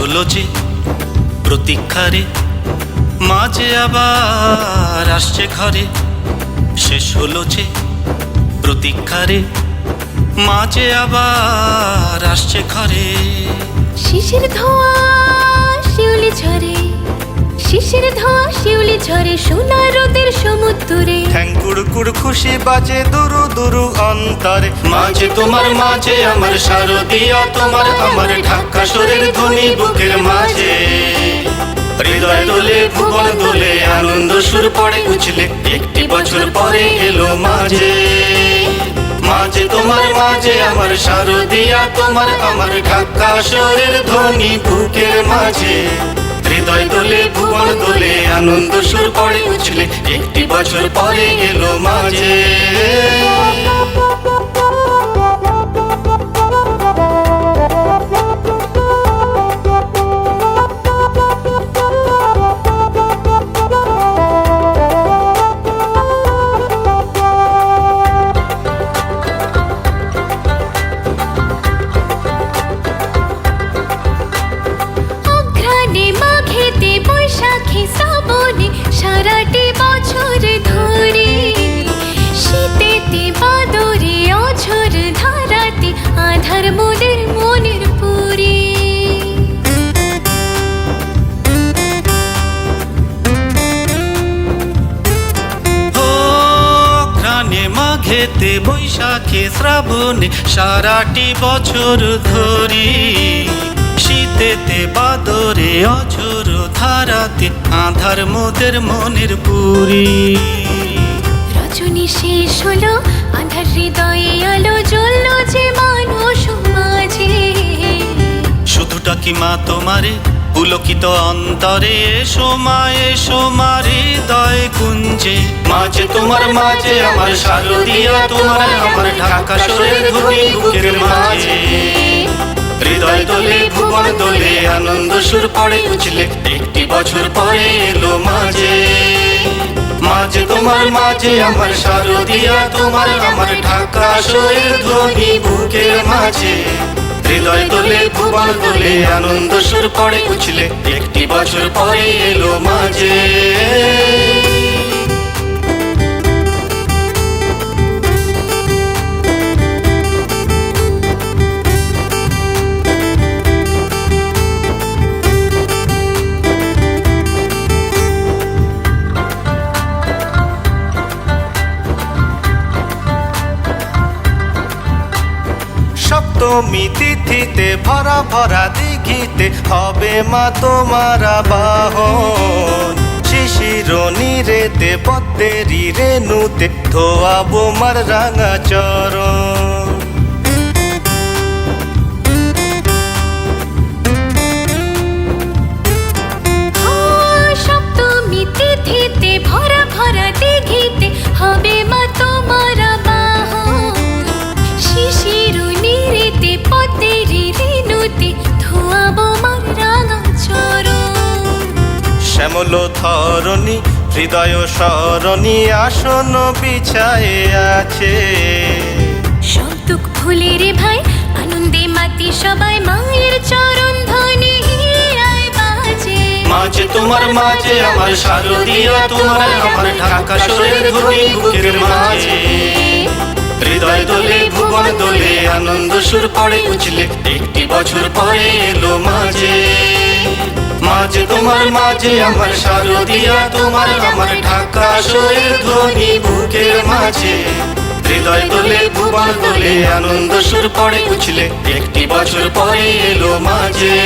হলো যে প্রতীক্ষারে, মাঝে আবার আসছে ঘরে। শেষ হলো যে প্রতীক্ষারে, মাঝে আবার আসছে ঘরে। শিশির ধোয়া শিউলি ঝরে, শিশির ধোয়া শিউলি ঝরে, সোনা রোদের সমুদ্রে। ঠ্যাং কুড়কুড় খুশি বাজে দুরু দুরু অন্তরে। মাঝে তোমার মাঝে আমার শারদিয়া, তোমার আমার ঢাকা সুরের ধ্বনি বুকের মাঝে। হৃদয় দোলে ভুবন দোলে, আনন্দ সুর পড়ে উছলে, একটি বছর পরে এলো মাঝে। মাঝে তোমার মাঝে আমার শারদিয়া, তোমার আমার ঢাকা সুরের ধ্বনি বুকের মাঝে। হৃদয় দোলে ভুবন দোলে, আনন্দ সুর পড়ে উছলে, একটি বছর পরে এলো মাঝে। সারাটি বছর ধরে শীতেতে বাদরে অঝর ধারাতে আধার মোদের মনের পুরী। ও ঘ্রাণে মাঘেতে বৈশাখে শ্রাবণে সারাটি বছর ধরি, শীতেতে বাদরে অঝর ধারাতে আধার মোদের মনের পুরী। রজনী শেষ হলো, আধার হৃদয়ে আলো জ্বললো যে মানুষ মাঝে। শুধুটা কি মা তোমারে পুলকিত অন্তরে, এসো মা এসো মা হৃদয় কুঞ্জে। মাঝে তোমার মাঝে আমার শারদিয়া, তোমার আমার ঢাকা সুরের ধ্বনি বুকের মাঝে। হৃদয় দোলে ভুবন দোলে, আনন্দ সুর পড়ে উছলে, একটি বছর পরে এলো মাঝে। মাঝে তোমার মাঝে আমার শারদিয়া, তোমার আমার ঢাকা সুরের ধ্বনি বুকের মাঝে। হৃদয় দোলে ভুবন দোলে, আনন্দ সুর পড়ে উছলে, একটি বছর পরে এলো মাঝে। সপ্তমী তিথিতে ভরা ভরা দিঘিতে হবে মা তোমার বাহন। শিশির নীরেতে পদ্মেরি রেণুতে ধোয়াবো মার রাঙা চরণ। সপ্তমী তিথিতে ভরা ভরা দিঘিতে হবে মা তোমার বাহন। শিশির নীরেতে পদ্মেরি রেণুতে ধোয়াবো মার রাঙা চরণ। শ্যামল ধরণী হৃদয় সরণী আসন বিছায়ে আছে। সন্তুক ভুলে রে ভাই, আনন্দে মাতি সবাই, মায়ের চরণ ধ্বনি হিয়ায় বাজে। মাঝে তোমার মাঝে আমার শারদিয়া, তোমার আমার ঢাকা সুরের ধ্বনি বুকের মাঝে। হৃদয় দোলে ভুবন দোলে, আনন্দ সুর পড়ে উছলে, একটি বছর পরে এলো মাঝে। মাঝে তোমার মাঝে আমার শারদিয়া, তোমার আমার ঢাকা সুরের ধ্বনি বুকের মাঝে। হৃদয় দোলে ভুবন দোলে, আনন্দ সুর পড়ে উছলে, একটি বছর পরে এলো মাঝে।